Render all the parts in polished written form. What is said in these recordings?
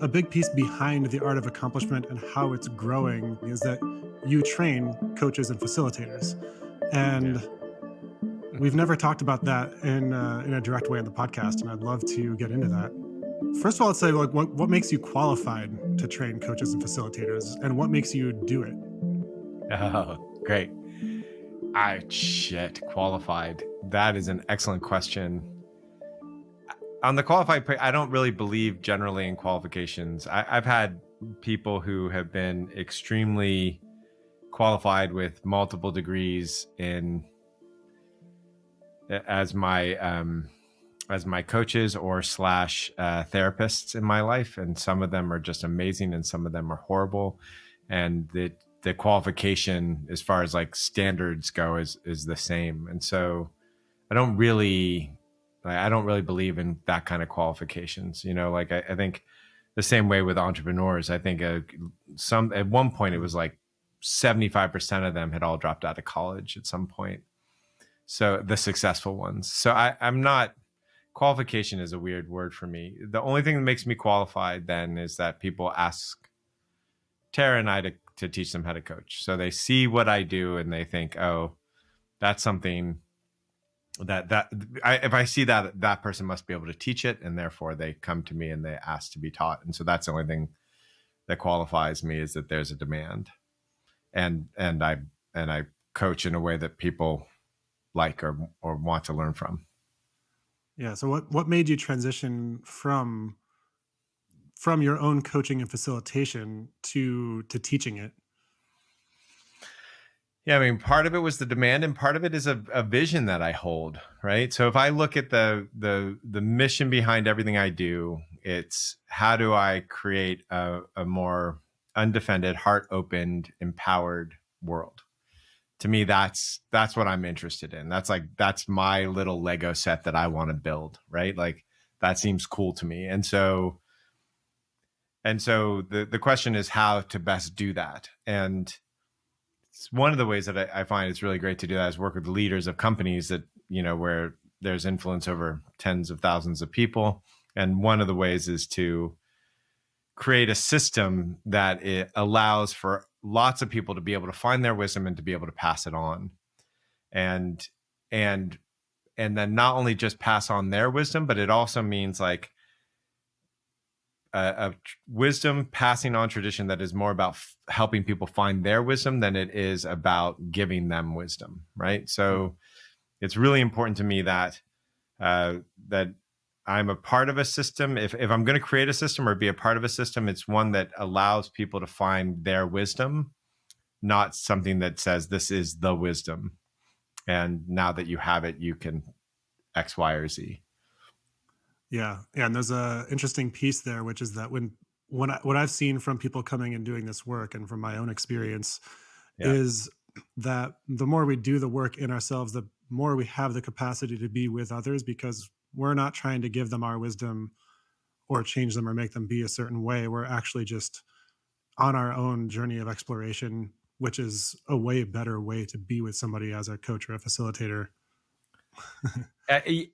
a big piece behind the art of accomplishment and how it's growing is that you train coaches and facilitators. Yeah. And we've never talked about that in a direct way on the podcast, and I'd love to get into that. First of all, let's say like what makes you qualified to train coaches and facilitators, and what makes you do it? Oh, great. Qualified. That is an excellent question. On the qualified part, I don't really believe generally in qualifications. I've had people who have been extremely qualified with multiple degrees in as my coaches or slash therapists in my life, and some of them are just amazing, and some of them are horrible. And the qualification, as far as like standards go, is the same. And so I don't really believe in that kind of qualifications. Like I think the same way with entrepreneurs. I think some at one point it was like 75% of them had all dropped out of college at some point. So the successful ones. So I'm not. Qualification is a weird word for me. The only thing that makes me qualified then is that people ask Tara and I to teach them how to coach. So they see what I do and they think, oh, that's something if I see that person must be able to teach it, and therefore they come to me and they ask to be taught. And so that's the only thing that qualifies me, is that there's a demand, and I coach in a way that people like or want to learn from. Yeah. So what made you transition from your own coaching and facilitation to teaching it? Yeah, I mean, part of it was the demand, and part of it is a vision that I hold, right? So if I look at the mission behind everything I do, it's how do I create a more undefended, heart-opened, empowered world? To me, that's what I'm interested in. That's my little Lego set that I want to build, right? Like that seems cool to me. And so the question is how to best do that. And it's one of the ways that I find it's really great to do that is work with leaders of companies that, where there's influence over tens of thousands of people. And one of the ways is to create a system that it allows for lots of people to be able to find their wisdom and to be able to pass it on. And then not only just pass on their wisdom, but it also means like a wisdom passing on tradition that is more about helping people find their wisdom than it is about giving them wisdom, right? So it's really important to me that that I'm a part of a system. If I'm going to create a system or be a part of a system, it's one that allows people to find their wisdom, not something that says this is the wisdom, and now that you have it, you can X, Y, or Z. Yeah, and there's a interesting piece there, which is that what I've seen from people coming and doing this work, and from my own experience, Yeah. is that the more we do the work in ourselves, the more we have the capacity to be with others, because we're not trying to give them our wisdom or change them or make them be a certain way. We're actually just on our own journey of exploration, which is a way better way to be with somebody as a coach or a facilitator.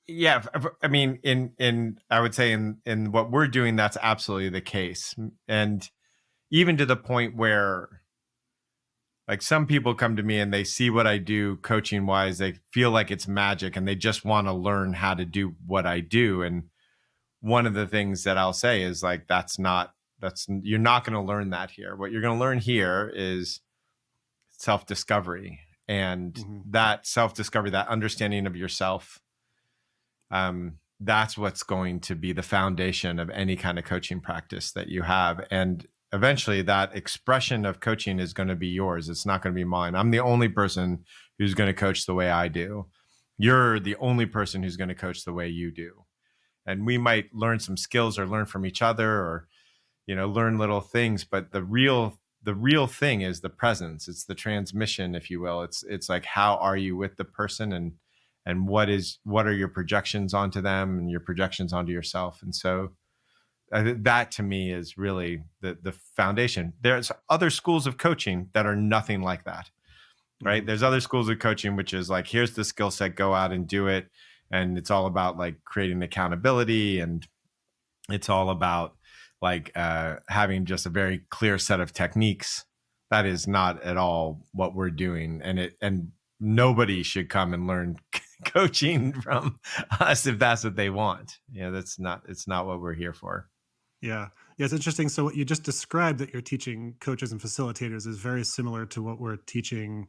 Yeah, I mean, in I would say in what we're doing, that's absolutely the case, and even to the point where, like, some people come to me and they see what I do coaching wise, they feel like it's magic, and they just want to learn how to do what I do. And one of the things that I'll say is like, you're not going to learn that here. What you're going to learn here is self-discovery, and Mhm. that self-discovery, that understanding of yourself. That's what's going to be the foundation of any kind of coaching practice that you have. And eventually that expression of coaching is going to be yours. It's not going to be mine. I'm the only person who's going to coach the way I do. You're the only person who's going to coach the way you do. And we might learn some skills or learn from each other, or, learn little things. But the real thing is the presence. It's the transmission, if you will. It's like, how are you with the person, and what are your projections onto them and your projections onto yourself. And so that to me is really the foundation. There's other schools of coaching that are nothing like that, right? Mhm. There's other schools of coaching, which is like, here's the skill set, go out and do it. And it's all about like creating accountability, and it's all about like having just a very clear set of techniques. That is not at all what we're doing, and nobody should come and learn coaching from us if that's what they want. That's not it's not what we're here for. Yeah. Yeah, it's interesting. So what you just described that you're teaching coaches and facilitators is very similar to what we're teaching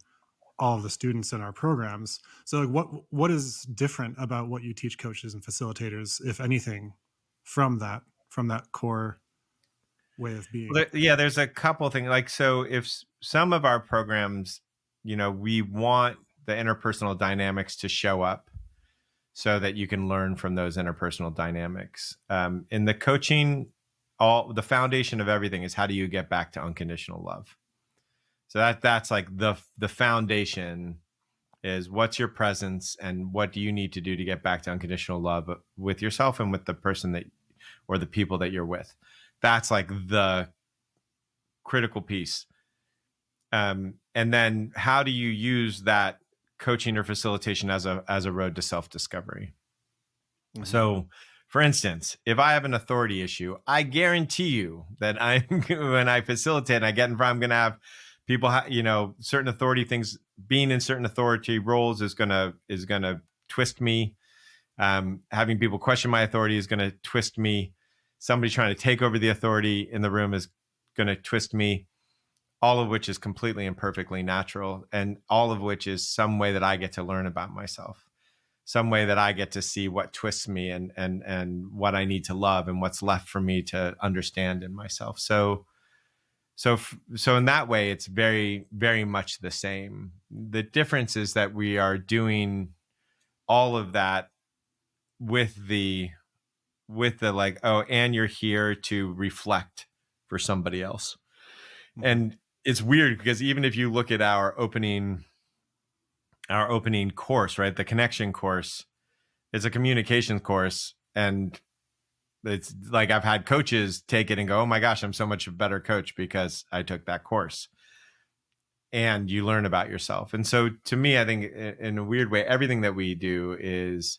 all of the students in our programs. So like what is different about what you teach coaches and facilitators, if anything, from that core way of being? Well, yeah, there's a couple things. Like, so if some of our programs, we want the interpersonal dynamics to show up so that you can learn from those interpersonal dynamics. In the coaching, all the foundation of everything is how do you get back to unconditional love. So that's like the foundation is what's your presence and what do you need to do to get back to unconditional love with yourself and with the person that or the people that you're with. That's like the critical piece. And then how do you use that coaching or facilitation as a road to self-discovery? Mhm. So, for instance, if I have an authority issue, I guarantee you that when I facilitate and I get in front, I'm going to have people, certain authority things. Being in certain authority roles is gonna twist me. Having people question my authority is going to twist me. Somebody trying to take over the authority in the room is going to twist me. All of which is completely and perfectly natural, and all of which is some way that I get to learn about myself, some way that I get to see what twists me and what I need to love and what's left for me to understand in myself. So in that way, it's very, very much the same. The difference is that we are doing all of that with the like, oh, and you're here to reflect for somebody else. Mhm. And it's weird because even if you look at our opening course, right, the connection course, it's a communications course, and it's like I've had coaches take it and go, oh my gosh, I'm so much a better coach because I took that course. And you learn about yourself. And so to me, I think in a weird way, everything that we do is,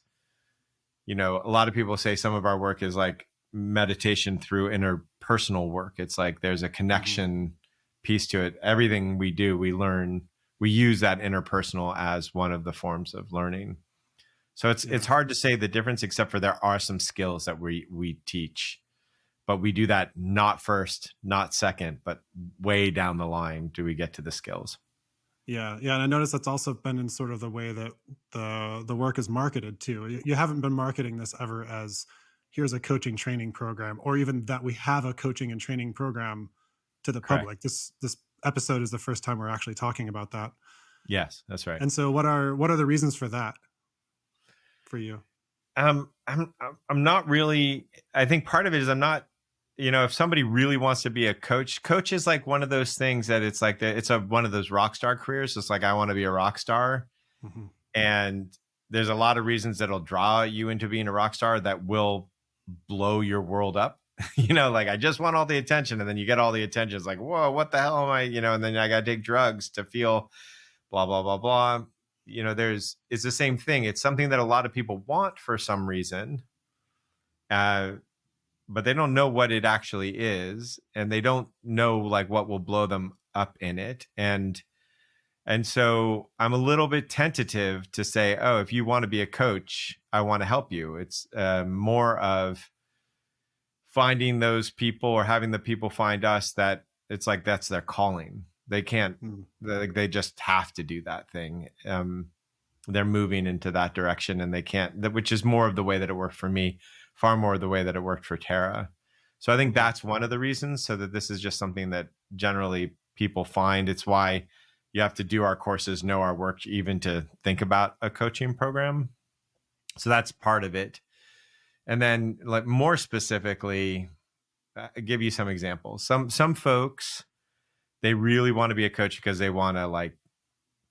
a lot of people say some of our work is like meditation through interpersonal work. It's like there's a Mhm. connection piece to it. Everything we do, we learn, we use that interpersonal as one of the forms of learning. So it's Yeah. hard to say the difference, except for there are some skills that we teach, but we do that not first, not second, but way down the line do we get to the skills. Yeah, yeah, and I noticed that's also been in sort of the way that the work is marketed too. You haven't been marketing this ever as here's a coaching training program, or even that we have a coaching and training program to the Correct. public. This episode is the first time we're actually talking about that. Yes, that's right. And so, what are the reasons for that for you? I'm not really. I think part of it is I'm not. If somebody really wants to be a coach is like one of those things that it's like it's one of those rock star careers. It's like I want to be a rock star, Hmm. and there's a lot of reasons that'll draw you into being a rock star that will blow your world up. Like I just want all the attention, and then you get all the attention. It's like, whoa, what the hell am I? And then I got to take drugs to feel blah blah blah blah. It's the same thing. It's something that a lot of people want for some reason, uh, but they don't know what it actually is, and they don't know like what will blow them up in it. And so I'm a little bit tentative to say, oh, if you want to be a coach, I want to help you. It's more of finding those people or having the people find us that it's like that's their calling. They can't, Mm. they just have to do that thing. They're moving into that direction and they can't, which is more of the way that it worked for me, far more the way that it worked for Tara. So I think Hmm. that's one of the reasons, so that this is just something that generally people find. It's why you have to do our courses, know our work, even to think about a coaching program. So that's part of it. And then like more specifically, I'll give you some examples. Some folks, they really want to be a coach because they want to like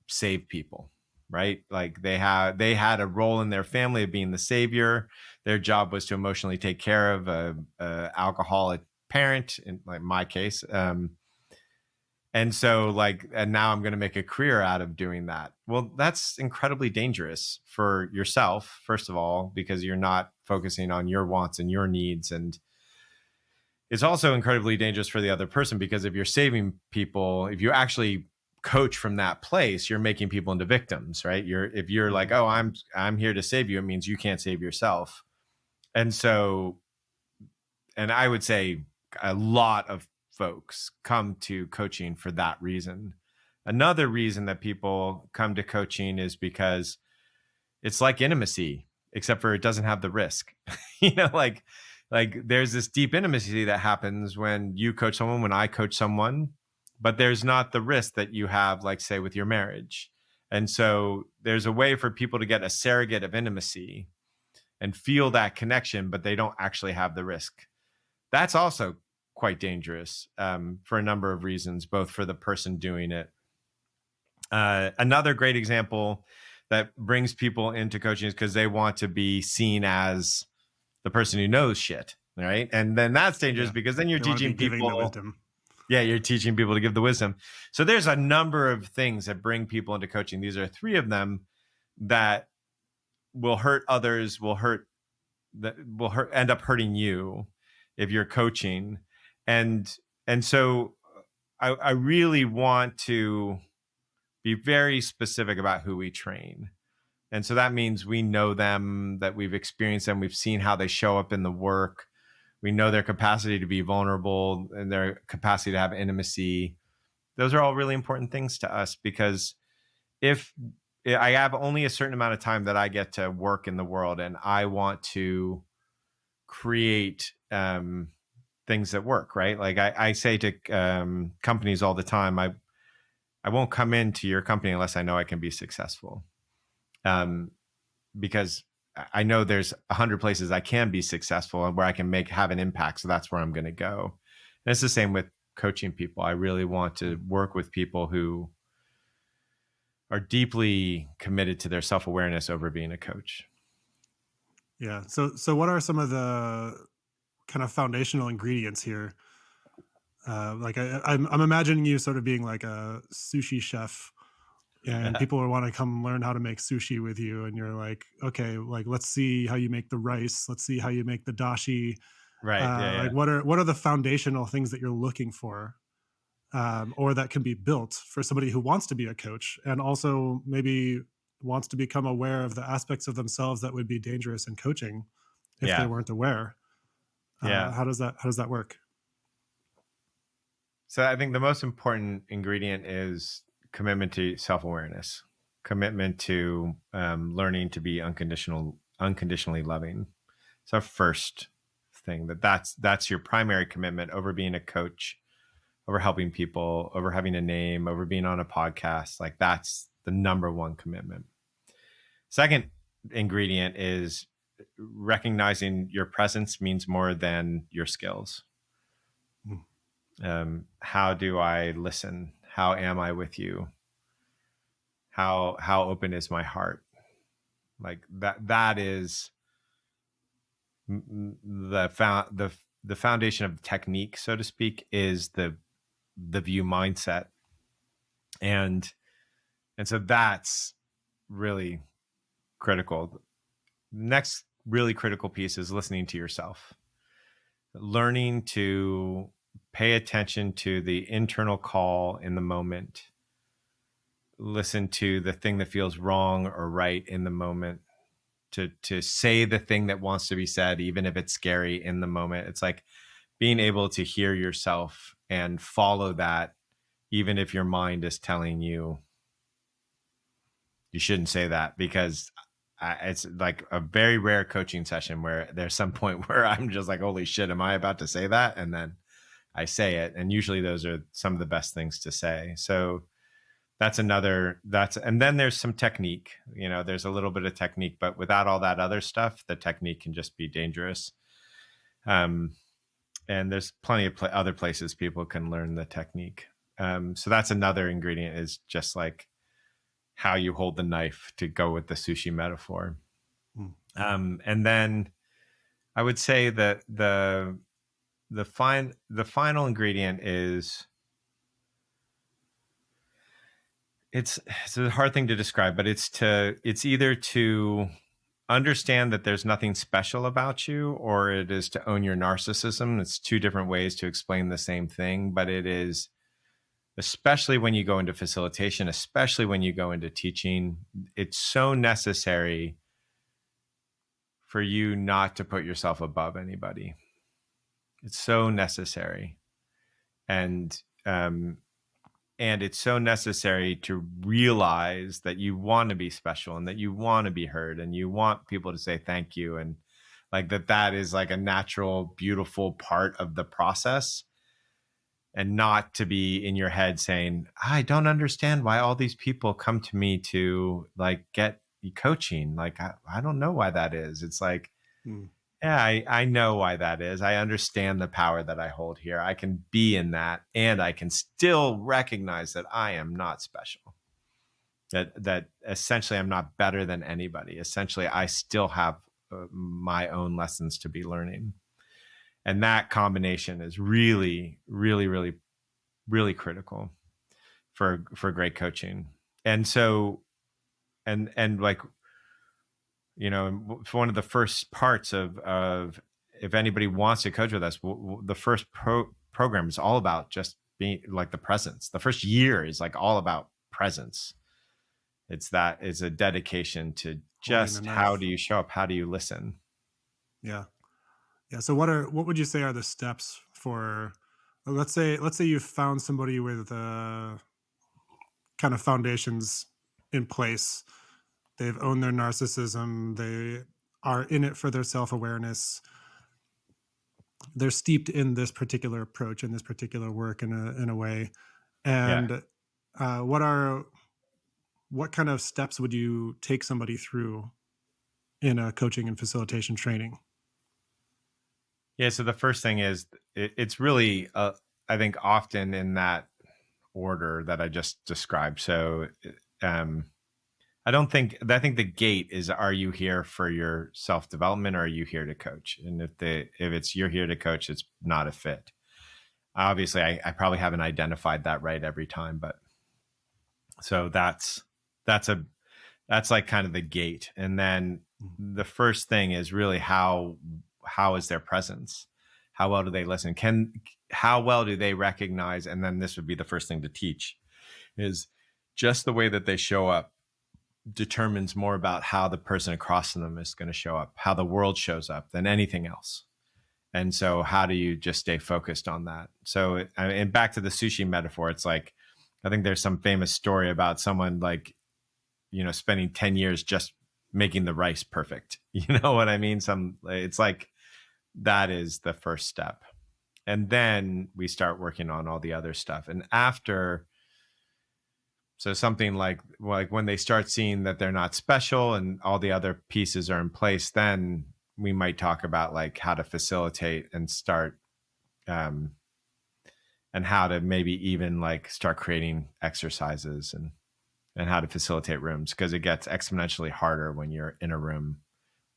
save people, right? Like they had a role in their family of being the savior. Their job was to emotionally take care of a alcoholic parent, in like my case. And so like, and now I'm going to make a career out of doing that. Well, that's incredibly dangerous for yourself, first of all, because you're not focusing on your wants and your needs, it's also incredibly dangerous for the other person, because if you're saving people, if you actually coach from that place, you're making people into victims, right? If you're like, Mhm. oh, I'm here to save you, it means you can't save yourself. And so, and I would say a lot of folks come to coaching for that reason. Another reason that people come to coaching is because it's like intimacy, except for it doesn't have the risk. you know, like there's this deep intimacy that happens when you coach someone, when I coach someone, but there's not the risk that you have, like, say, with your marriage. And so there's a way for people to get a surrogate of intimacy and feel that connection, but they don't actually have the risk. That's also quite dangerous, for a number of reasons, both for the person doing it. Another great example that brings people into coaching is because they want to be seen as the person who knows shit, right? And then that's dangerous, Yeah. because then you're They want to be teaching giving the people. wisdom. Yeah, you're teaching people to give the wisdom. So there's a number of things that bring people into coaching. These are three of them that will hurt others, end up hurting you if you're coaching. And so I really want to be very specific about who we train. And so that means we know them, that we've experienced them, we've seen how they show up in the work. We know their capacity to be vulnerable and their capacity to have intimacy. Those are all really important things to us, because if I have only a certain amount of time that I get to work in the world, and I want to create things that work, right? Like I say to companies all the time, I won't come into your company unless I know I can be successful. Because I know there's 100 places I can be successful and where I can have an impact. So that's where I'm going to go. And it's the same with coaching people. I really want to work with people who are deeply committed to their self-awareness over being a coach. Yeah. So what are some of the kind of foundational ingredients here? Like I'm imagining you sort of being like a sushi chef, and people will want to come learn how to make sushi with you, and you're like, okay, like let's see how you make the rice, let's see how you make the dashi. Right. Yeah. Yeah. Like what are the foundational things that you're looking for, or that can be built for somebody who wants to be a coach and also maybe wants to become aware of the aspects of themselves that would be dangerous in coaching if they Yeah. weren't aware. Yeah. How does that work? So I think the most important ingredient is commitment to self-awareness, commitment to learning to be unconditionally loving. It's our first thing. That's your primary commitment over being a coach, over helping people, over having a name, over being on a podcast. Like, that's the number one commitment. Second ingredient is recognizing your presence means more than your skills. Mm. How do I listen? How am I with you? How open is my heart? Like that is the foundation of technique, so to speak, is the view mindset. And so that's really critical. Next really critical piece is listening to yourself, learning to pay attention to the internal call in the moment, listen to the thing that feels wrong or right in the moment, to say the thing that wants to be said, even if it's scary in the moment. It's like being able to hear yourself and follow that, even if your mind is telling you you shouldn't say that. Because it's like a very rare coaching session where there's some point where I'm just like, holy shit, am I about to say that? And then I say it. And usually those are some of the best things to say. So and then there's some technique, there's a little bit of technique, but without all that other stuff, the technique can just be dangerous. And there's plenty of other places people can learn the technique. So that's another ingredient, is just like how you hold the knife, to go with the sushi metaphor. Mm. And then I would say that the final ingredient is, it's a hard thing to describe, but it's either to understand that there's nothing special about you, or it is to own your narcissism. It's two different ways to explain the same thing, but it is, especially when you go into facilitation, especially when you go into teaching, it's so necessary for you not to put yourself above anybody. It's so necessary. And and it's so necessary to realize that you want to be special and that you want to be heard and you want people to say thank you, and like that is like a natural, beautiful part of the process, and not to be in your head saying, I don't understand why all these people come to me to like get coaching. Like, I don't know why that is. It's like, Mm, yeah, I know why that is. I understand the power that I hold here. I can be in that, and I can still recognize that I am not special. That essentially I'm not better than anybody. Essentially, I still have my own lessons to be learning, and that combination is really, really, really, really critical for great coaching. And so, and like, one of the first parts of if anybody wants to coach with us, the first program is all about just being like the presence. The first year is like all about presence. It's a dedication to holding the just how knife. do you show up? How do you listen? Yeah. Yeah. So what would you say are the steps for, let's say you found somebody with kind of foundations in place. They've owned their narcissism. They are in it for their self-awareness. They're steeped in this particular approach and this particular work in a way. Yeah. And what kind of steps would you take somebody through in a coaching and facilitation training? Yeah. So the first thing is it's really, I think, often in that order that I just described. So, um, I think the gate is, are you here for your self development, or are you here to coach? And if it's you're here to coach, it's not a fit. Obviously, I probably haven't identified that right every time, but so that's a that's like kind of the gate. And then Mhm. the first thing is really how is their presence? How well do they listen? How well do they recognize? And then this would be the first thing to teach, is just the way that they show up determines more about how the person across from them is going to show up, how the world shows up, than anything else. And so, how do you just stay focused on that? So, and back to the sushi metaphor, it's like, I think there's some famous story about someone like, spending 10 years just making the rice perfect. You know what I mean? It's like that is the first step. And then we start working on all the other stuff. And after, so something like when they start seeing that they're not special and all the other pieces are in place, then we might talk about like how to facilitate and start, um, and how to maybe even like start creating exercises, and how to facilitate rooms, because it gets exponentially harder when you're in a room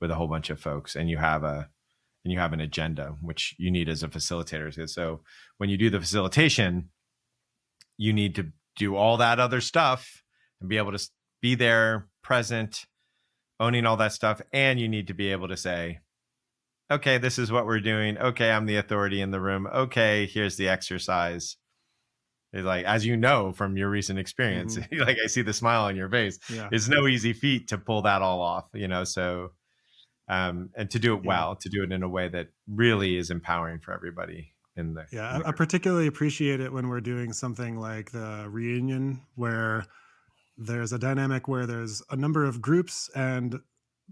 with a whole bunch of folks and you have an agenda, which you need as a facilitator. So when you do the facilitation, you need to do all that other stuff and be able to be there, present, owning all that stuff. And you need to be able to say, okay, this is what we're doing. Okay, I'm the authority in the room. Okay, here's the exercise. It's like, as you know from your recent experience, Mhm. like I see the smile on your face. Yeah. It's no easy feat to pull that all off. So, and to do it Yeah. well, to do it in a way that really is empowering for everybody Yeah. in the I group. particularly appreciate it when we're doing something like the reunion, where there's a dynamic where there's a number of groups, and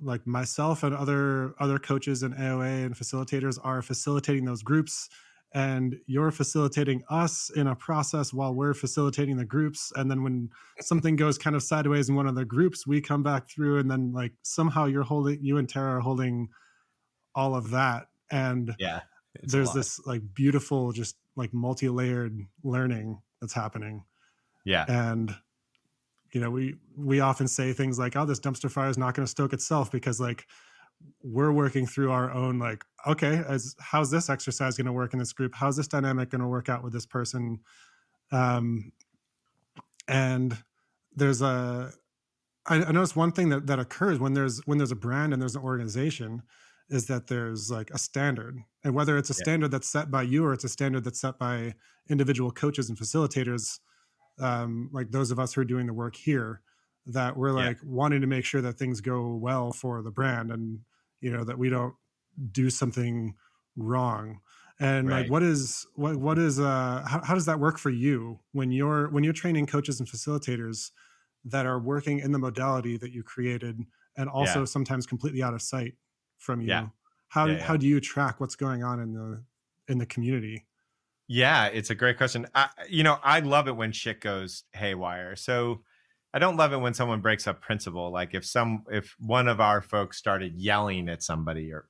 like myself and other coaches and AOA and facilitators are facilitating those groups, and you're facilitating us in a process while we're facilitating the groups. And then when something goes kind of sideways in one of the groups, we come back through, and then like somehow you and Tara are holding all of that. And Yeah, it's a there's lot. this like beautiful, just like multi-layered learning that's happening. Yeah, And we often say things like, oh, this dumpster fire is not going to stoke itself, because like we're working through our own, like, okay, how's this exercise going to work in this group, how's this dynamic going to work out with this person. And there's I noticed one thing that occurs when there's a brand and there's an organization is that there's like a standard, and whether it's a Yeah, standard that's set by you or it's a standard that's set by individual coaches and facilitators, like those of us who are doing the work here, that we're yeah, like wanting to make sure that things go well for the brand, and that we don't do something wrong. And like, right. what is how does that work for you when you're training coaches and facilitators that are working in the modality that you created, and Yeah, also sometimes completely out of sight from yeah, you? yeah, How yeah. do you track what's going on in the community? Yeah, it's a great question. I love it when shit goes haywire. So I don't love it when someone breaks up principle. Like if one of our folks started yelling at somebody or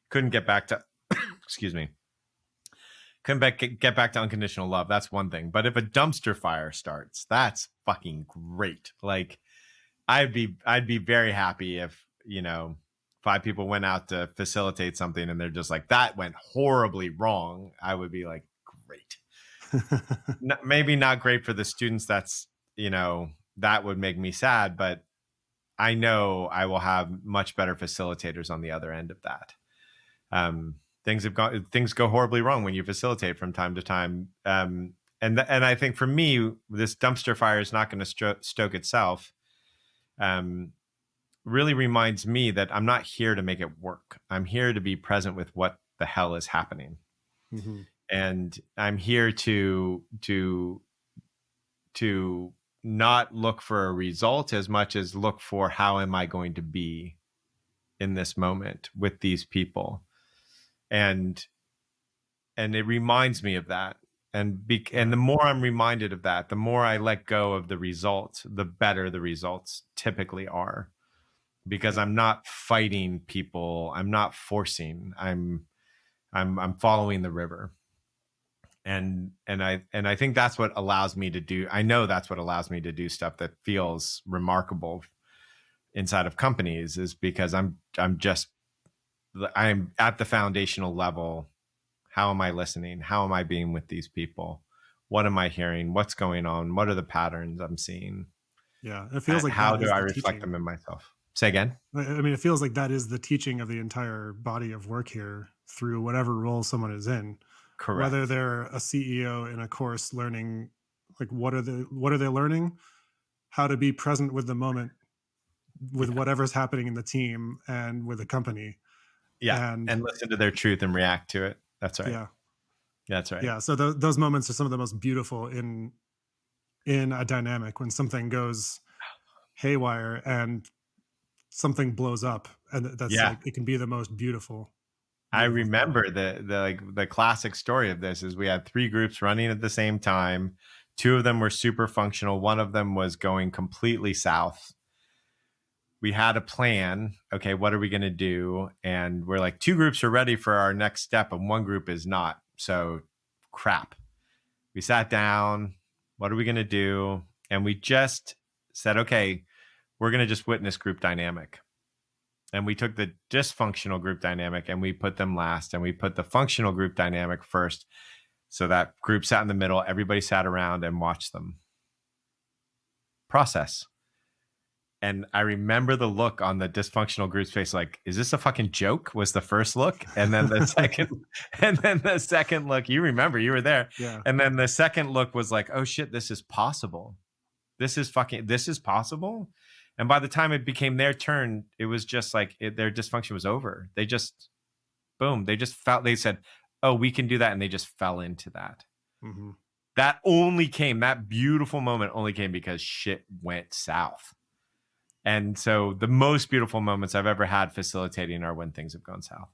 couldn't get back to excuse me, get back to unconditional love, that's one thing. But if a dumpster fire starts, that's fucking great. Like I'd be very happy if, five people went out to facilitate something and they're just like, that went horribly wrong. I would be like, great. Maybe not great for the students. That would make me sad, but I know I will have much better facilitators on the other end of that. Things go horribly wrong when you facilitate from time to time. And I think for me, this dumpster fire is not going to stoke itself. Um, really reminds me that I'm not here to make it work. I'm here to be present with what the hell is happening. Hmm. And I'm here to not look for a result as much as look for how am I going to be in this moment with these people. And it reminds me of that. And Yeah, the more I'm reminded of that, the more I let go of the results, the better the results typically are, because yeah, I'm not fighting people. I'm not forcing. I'm following the river. And I think that's what allows me to do. I know that's what allows me to do stuff that feels remarkable inside of companies, is because I'm at the foundational level. How am I listening? How am I being with these people? What am I hearing? What's going on? What are the patterns I'm seeing? yeah. It feels like How that do is I the reflect teaching. them in myself? Say again. I mean, it feels like that is the teaching of the entire body of work here through whatever role someone is in, whether Correct. they're a CEO in a course learning, like what are they learning? How to be present with the moment, with Yeah. whatever's happening in the team and with the company. Yeah. And And listen to their truth and react to it. That's right. yeah, That's right. yeah. So those moments are some of the most beautiful in a dynamic, when something goes haywire and something blows up, and that's Yeah. like it can be the most beautiful, I beautiful thing. remember the classic story of this is we had three groups running at the same time. Two of them were super functional. One of them was going completely south. We had a plan. Okay, what are we going to do? And we're like, two groups are ready for our next step, and one group is not. So, crap. We sat down. What are we going to do? And we just said, okay, we're going to just witness group dynamic. And we took the dysfunctional group dynamic and we put them last, and we put the functional group dynamic first. So that group sat in the middle. Everybody sat around and watched them process. And I remember the look on the dysfunctional group's face, like, is this a fucking joke? Was the first look. And then the second, and then the second look, you remember, you were there. Yeah. And then the second look was like, oh shit, this is possible. This is possible. And by the time it became their turn, it was just like their dysfunction was over. They just, boom, they just felt, they said, oh, we can do that. And they just fell into that. Hmm. That beautiful moment only came because shit went south. And so the most beautiful moments I've ever had facilitating are when things have gone south.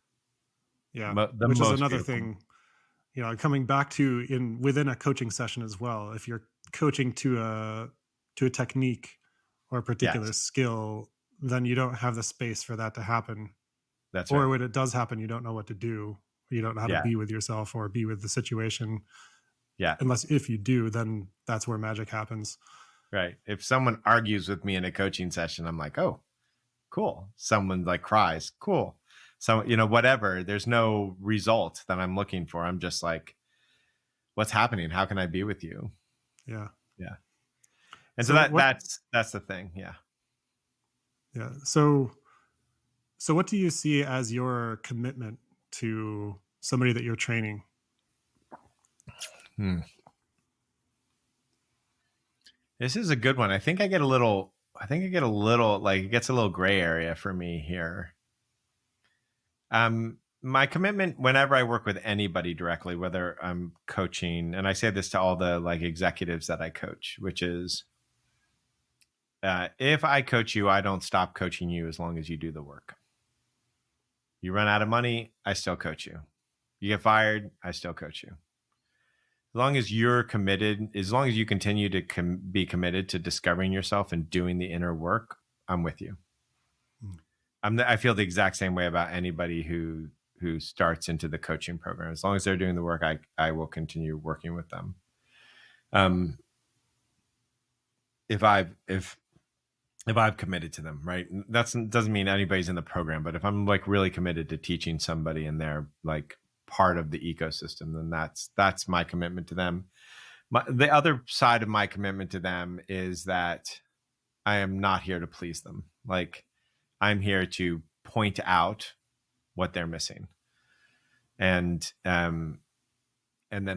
Yeah. The Which is most another beautiful. thing, coming back to in within a coaching session as well. If you're coaching to a technique or a particular Yes, skill, then you don't have the space for that to happen. that's Or right. when it does happen, you don't know what to do. You don't know how to Yeah, be with yourself or be with the situation. yeah, Unless if you do, then that's where magic happens. right. If someone argues with me in a coaching session, I'm like, oh, cool. Someone like cries, cool. So, whatever. There's no result that I'm looking for. I'm just like, what's happening? How can I be with you? Yeah. Yeah. And so So what? that's the thing. Yeah. Yeah. So what do you see as your commitment to somebody that you're training? Hmm. This is a good one. I think I get a little like it gets a little gray area for me here. My commitment whenever I work with anybody directly, whether I'm coaching, and I say this to all the like executives that I coach, which is if I coach you, I don't stop coaching you as long as you do the work. You run out of money, I still coach you. You get fired, I still coach you. As long as you're committed, as long as you continue to be committed to discovering yourself and doing the inner work, I'm with you. Mm. I feel the exact same way about anybody who starts into the coaching program. As long as they're doing the work, I will continue working with them. Um, if I've committed to them, right? That doesn't mean anybody's in the program, but if I'm like really committed to teaching somebody and they're like part of the ecosystem, then that's my commitment to them. The other side of my commitment to them is that I am not here to please them. Like I'm here to point out what they're missing, and then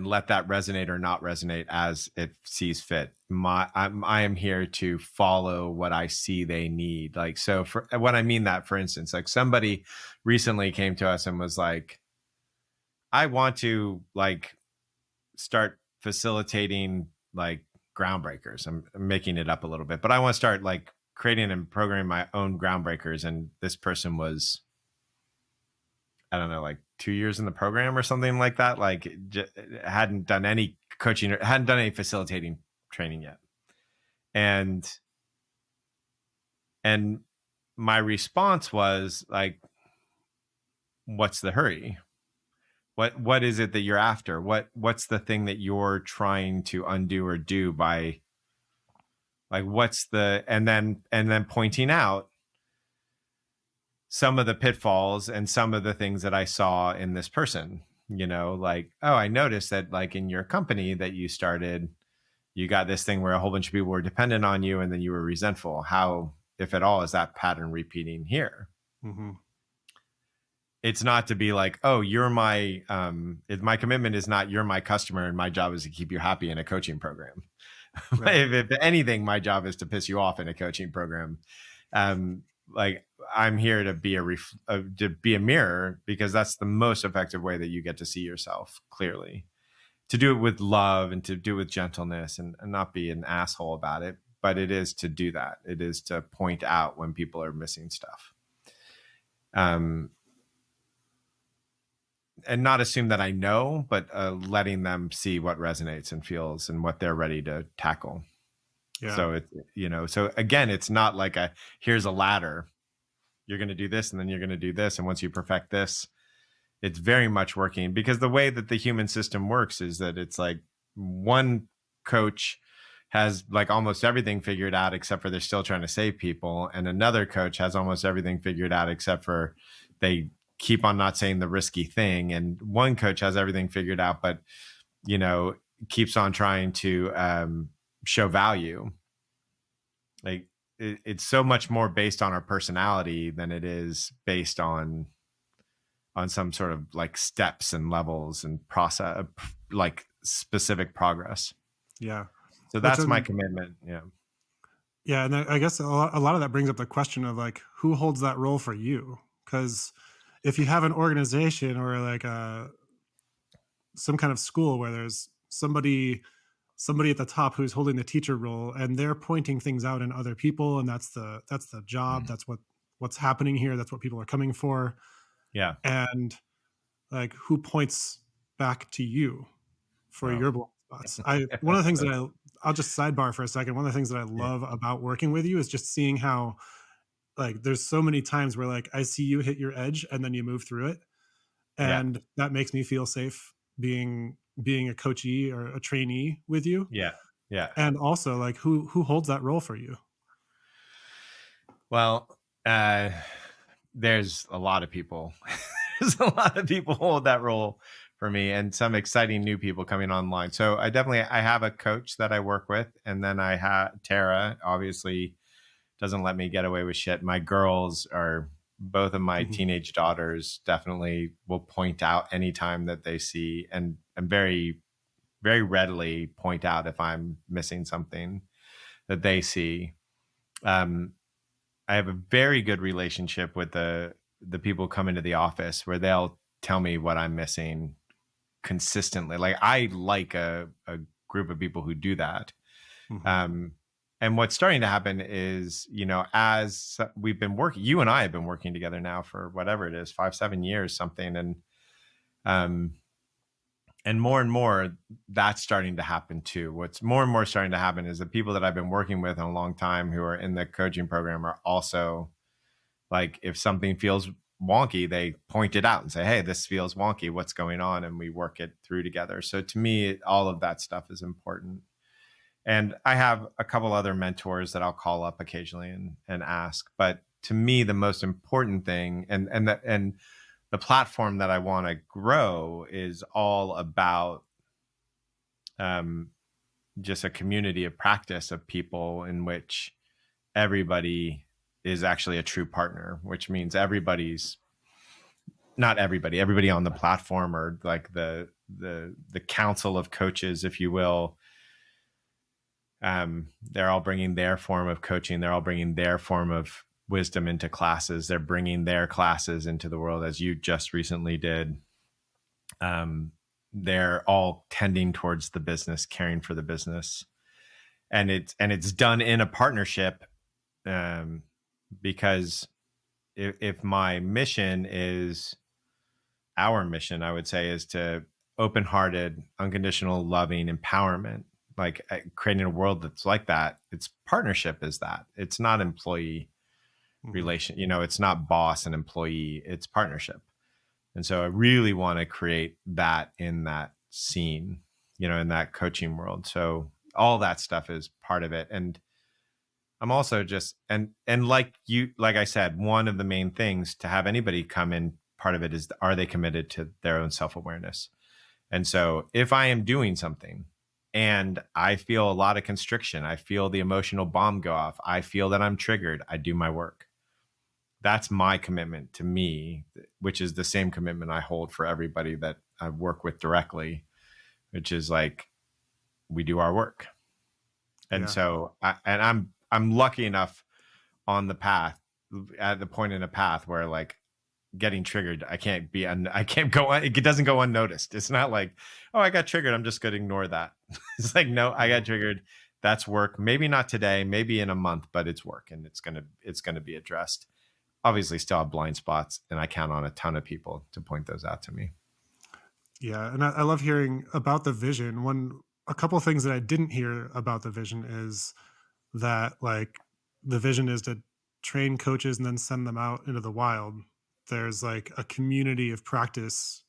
let that resonate or not resonate as it sees fit. I am here to follow what I see they need. Like, so for what I mean that, for instance, like somebody recently came to us and was like, I want to like start facilitating like groundbreakers. I'm making it up a little bit, but I want to start like creating and programming my own groundbreakers. And this person was, I don't know, like 2 years in the program or something like that. Like hadn't done any coaching or hadn't done any facilitating training yet. And my response was like, what's the hurry? What is it that you're after? What's the thing that you're trying to undo or do by like what's the and then pointing out some of the pitfalls and some of the things that I saw in this person, like, oh, I noticed that like in your company that you started, you got this thing where a whole bunch of people were dependent on you and then you were resentful. How, if at all, is that pattern repeating here? Mm-hmm. It's not to be like, oh, you're my my commitment is not you're my customer and my job is to keep you happy in a coaching program. Right. If anything, my job is to piss you off in a coaching program. Like I'm here to be a mirror, because that's the most effective way that you get to see yourself clearly. To do it with love and to do it with gentleness and not be an asshole about it, but it is to do that. It is to point out when people are missing stuff. And not assume that I know, but letting them see what resonates and feels and what they're ready to tackle. Yeah. So so again, it's not like here's a ladder. You're going to do this and then you're going to do this. And once you perfect this, it's very much working, because the way that the human system works is that it's like one coach has like almost everything figured out, except for they're still trying to save people. And another coach has almost everything figured out, except for they keep on not saying the risky thing. And one coach has everything figured out, but, keeps on trying to show value. Like it's so much more based on our personality than it is based on some sort of like steps and levels and process, like specific progress. Yeah. So Which that's my commitment. Yeah. Yeah, and I guess a lot of that brings up the question of like who holds that role for you? Because if you have an organization or like some kind of school where there's somebody at the top who's holding the teacher role and they're pointing things out in other people, and that's the job, that's what's happening here, that's what people are coming for, Yeah. and like who points back to you for Wow. your blind spots. One of the things that I'll just sidebar for a second. One of the things that I Yeah. love about working with you is just seeing how like there's so many times where like I see you hit your edge and then you move through it, Yeah. and that makes me feel safe being a coachee or a trainee with you. Yeah. Yeah. And also like who holds that role for you? Well, there's a lot of people. There's a lot of people who hold that role for me, and some exciting new people coming online. So I have a coach that I work with, and then I have Tara, obviously doesn't let me get away with shit. My girls are both of my Mhm. teenage daughters definitely will point out anytime that they see, and very, very readily point out if I'm missing something that they see. Um, I have a very good relationship with the people who come into the office where they'll tell me what I'm missing consistently. Like I like a group of people who do that. Mhm. Um, and what's starting to happen is, as we've been working, you and I have been working together now for whatever it is, 5, 7 years, something. Um, and more, that's starting to happen too. What's more and more starting to happen is the people that I've been working with in a long time who are in the coaching program are also like, if something feels wonky, they point it out and say, hey, this feels wonky. What's going on? And we work it through together. So to me, all of that stuff is important. And I have a couple other mentors that I'll call up occasionally and ask. But to me, the most important thing and the platform that I want to grow is all about um, just a community of practice of people in which everybody is actually a true partner, which means everybody's not everybody, everybody on the platform, or like the council of coaches, if you will. They're all bringing their form of coaching. They're all bringing their form of wisdom into classes. They're bringing their classes into the world, as you just recently did. Um, they're all tending towards the business, caring for the business, and it's done in a partnership. Um, because if my mission is our mission, I would say, is to open-hearted, unconditional, loving empowerment, like creating a world that's like that. It's partnership is that. It's not employee Mhm. relation. It's not boss and employee. It's partnership. And so I really want to create that in that scene, in that coaching world. So all that stuff is part of it. And I'm also just and like I said, one of the main things to have anybody come in, part of it is, are they committed to their own self-awareness? And so if I am doing something and I feel a lot of constriction, I feel the emotional bomb go off, I feel that I'm triggered, I do my work. That's my commitment to me, which is the same commitment I hold for everybody that I work with directly, which is like, we do our work. And Yeah. so I'm lucky enough on the path, at the point in a path where, like, getting triggered, I can't go on, it doesn't go unnoticed. It's not like, oh, I got triggered, I'm just going to ignore that. It's like, no, I got Mhm. triggered, that's work. Maybe not today, maybe in a month, but it's work, and it's going to be addressed. Obviously still have blind spots, and I count on a ton of people to point those out to me. Yeah, and I love hearing about the vision. A couple of things that I didn't hear about the vision is that like the vision is to train coaches and then send them out into the wild. There's like a community of practice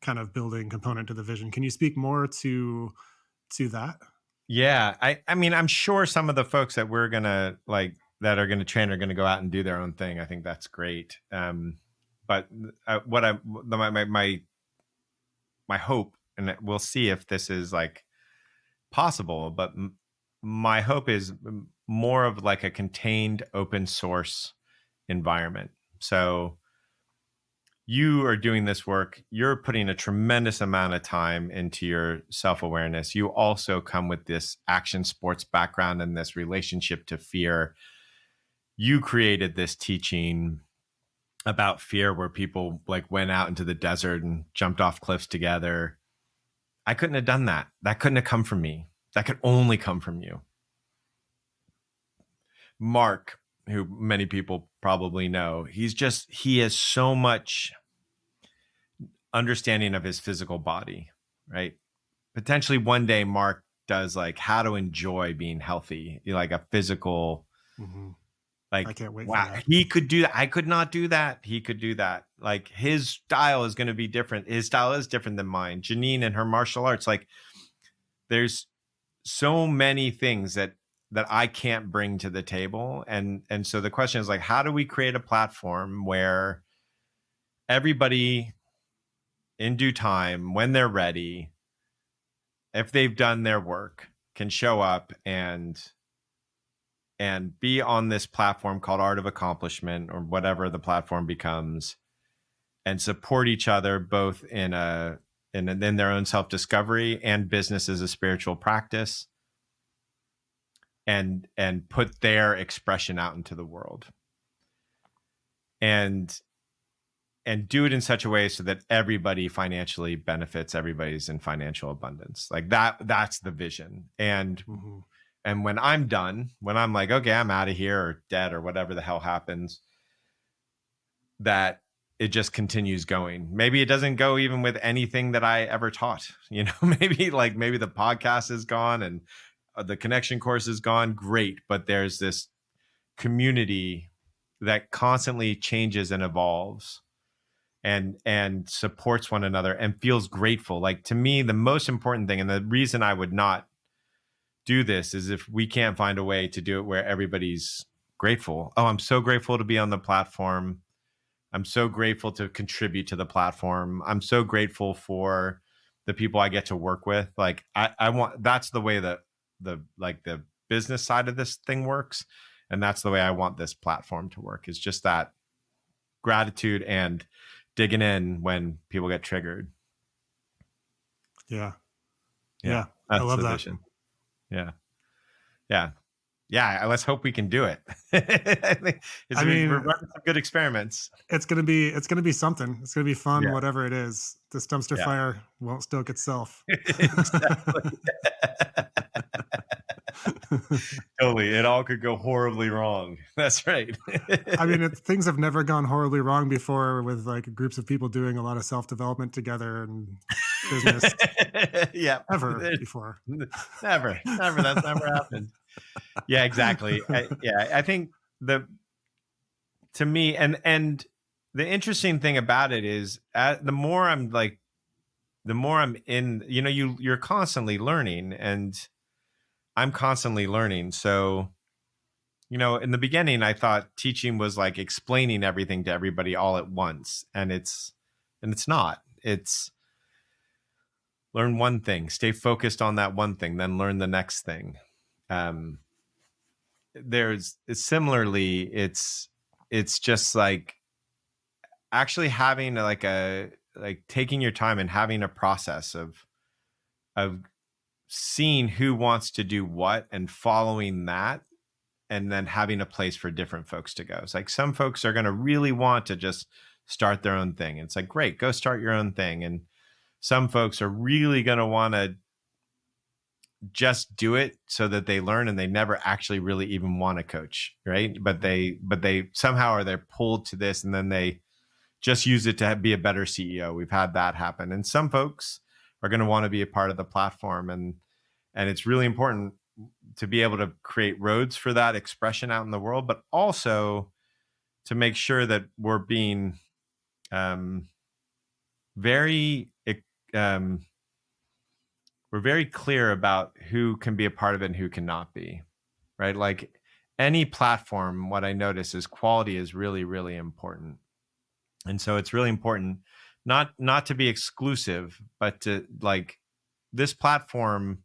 kind of building component to the vision. Can you speak more to that? Yeah, I mean, I'm sure some of the folks that we're gonna like that are gonna train are gonna go out and do their own thing. I think that's great. But what I my hope, and we'll see if this is like possible, but my hope is more of like a contained open source environment. So you are doing this work, you're putting a tremendous amount of time into your self-awareness. You also come with this action sports background and this relationship to fear. You created this teaching about fear where people like went out into the desert and jumped off cliffs together. I couldn't have done that. That couldn't have come from me. That could only come from you. Mark, who many people probably know, he has so much understanding of his physical body, right? Potentially one day Mark does like how to enjoy being healthy, like a physical, Hmm. I like, can't wait for wow, that. he could do that. I could not do that. He could do that. Like his style is going to be different. His style is different than mine. Janine and her martial arts, like there's so many things that I can't bring to the table. And so the question is like, how do we create a platform where everybody in due time, when they're ready, if they've done their work, can show up and be on this platform called Art of Accomplishment, or whatever the platform becomes, and support each other both in their own self-discovery and business as a spiritual practice, and put their expression out into the world, and do it in such a way so that everybody financially benefits, everybody's in financial abundance. Like that's the vision. Mhm. And when I'm done, when I'm like, okay, I'm out of here or dead or whatever the hell happens, that it just continues going. Maybe it doesn't go even with anything that I ever taught. Maybe the podcast is gone and the connection course is gone. Great. But there's this community that constantly changes and evolves and supports one another and feels grateful. Like, to me, the most important thing, and the reason I would not do this, is if we can't find a way to do it where everybody's grateful. Oh, I'm so grateful to be on the platform. I'm so grateful to contribute to the platform. I'm so grateful for the people I get to work with. Like, I want, that's the way that the business side of this thing works. And that's the way I want this platform to work, is just that gratitude and digging in when people get triggered. Yeah. Yeah. Yeah. I That's love the that. vision. Yeah. Yeah. Yeah. Let's hope we can do it. I think we're running some good experiments. It's gonna be something. It's gonna be fun, Yeah. whatever it is. This dumpster Yeah. fire won't stoke itself. Exactly. Totally. It all could go horribly wrong. That's right. I mean, things have never gone horribly wrong before with like groups of people doing a lot of self development together and business Yeah. ever before. Never. That's never happened. Yeah, exactly. I think to me, and the interesting thing about it is, the more I'm in, you're constantly learning, and I'm constantly learning. So, in the beginning, I thought teaching was like explaining everything to everybody all at once. And it's not. It's learn one thing, stay focused on that one thing, then learn the next thing. It's just like actually having taking your time and having a process of seeing who wants to do what and following that, and then having a place for different folks to go. It's like some folks are going to really want to just start their own thing. It's like, great, go start your own thing. And some folks are really going to want to just do it so that they learn, and they never actually really even want to coach, right? But they somehow are, they're pulled to this, and then they just use it to be a better CEO. We've had that happen. And some folks are going to want to be a part of the platform, and it's really important to be able to create roads for that expression out in the world, but also to make sure that we're being very we're very clear about who can be a part of it and who cannot be, right? Like any platform, what I notice is quality is really, really important. And so it's really important not to be exclusive, but to, like, this platform,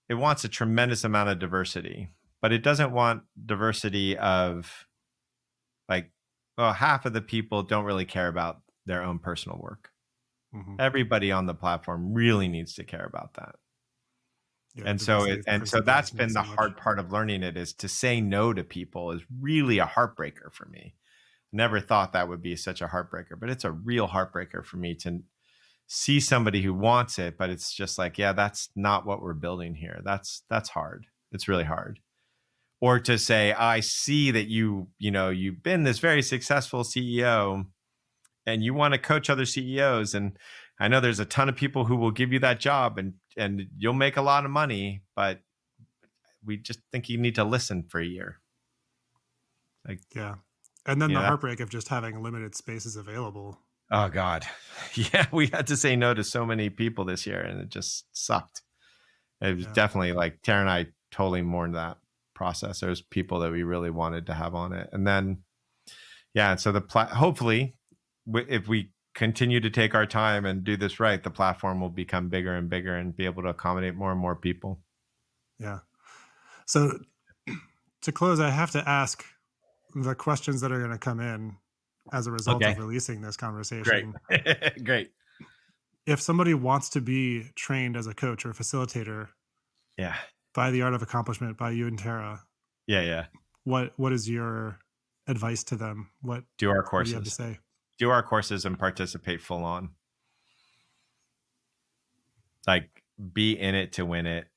it wants a tremendous amount of diversity, but it doesn't want diversity of, like, well, half of the people don't really care about their own personal work. Mhm. Everybody on the platform really needs to care about that. Yeah, And so diversity of that's principles been means the so much. hard part of learning it, is to say no to people is really a heartbreaker for me. Never thought that would be such a heartbreaker, but it's a real heartbreaker for me to see somebody who wants it, but it's just like, yeah, that's not what we're building here. That's hard. It's really hard. Or to say, I see that you've been this very successful CEO and you want to coach other CEOs, and I know there's a ton of people who will give you that job, and you'll make a lot of money, but we just think you need to listen for a year. Like, Yeah. And then the that's, heartbreak of just having limited spaces available. oh God. Yeah, we had to say no to so many people this year, and it just sucked. It was definitely like Tara and I totally mourned that process. There's people that we really wanted to have on it. And then, yeah, so hopefully if we continue to take our time and do this right, the platform will become bigger and bigger and be able to accommodate more and more people. Yeah. So to close, I have to ask the questions that are going to come in as a result Okay, of releasing this great. conversation. Great. If somebody wants to be trained as a coach or a facilitator Yeah. by the Art of Accomplishment by you and Tara, Yeah, yeah. what is your advice to them? Do our What do you have to courses. say? Do our courses and participate full on. Like, be in it to win it.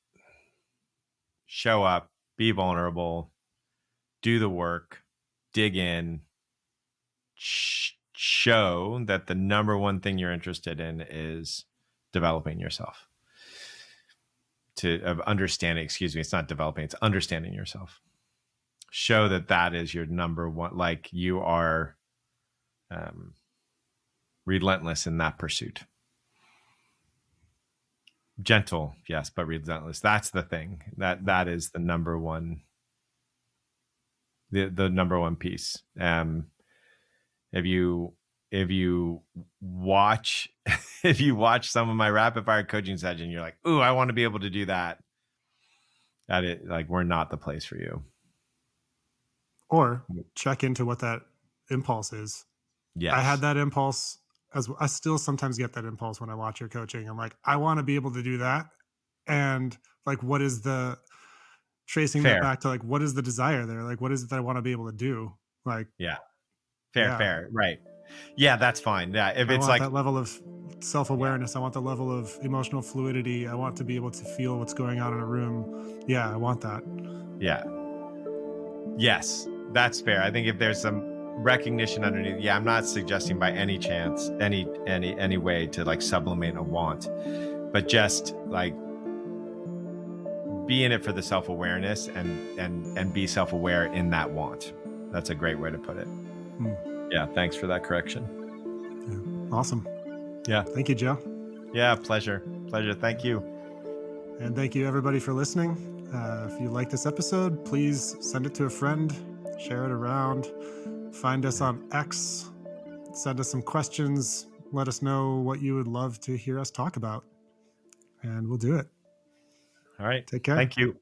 Show up, be vulnerable, do the work, dig in, show that the number one thing you're interested in is developing yourself. Of understanding, excuse me, it's not developing, it's understanding yourself. Show that that is your number one, like you are relentless in that pursuit. Gentle, yes, but relentless. That's the thing. That is the number one, the number one piece. If you watch if you watch some of my rapid fire coaching session, you're like, ooh, I want to be able to do that. That it, like, we're not the place for you. Or check into what that impulse is. Yes. I had that impulse as I still sometimes get that impulse when I watch your coaching. I'm like, I want to be able to do that. And like, what is the tracing that Fair. back to like, what is the desire there? Like, what is it that I want to be able to do? Like, Yeah. Fair, yeah, fair. Right. Yeah, that's fine. Yeah. If I it's want like, that level of self-awareness. I want the level of emotional fluidity. I want to be able to feel what's going on in a room. Yeah, I want that. yeah. Yes, that's fair. I think if there's some recognition underneath, yeah, I'm not suggesting by any chance, any way to like sublimate a want, but just like be in it for the self-awareness and be self-aware in that want. That's a great way to put it. Yeah, thanks for that correction. Yeah. Awesome. Yeah. Thank you, Joe. Yeah, pleasure. Thank you. And thank you, everybody, for listening. If you like this episode, please send it to a friend, share it around, find us on X, send us some questions, let us know what you would love to hear us talk about, and we'll do it. All right. Take care. Thank you.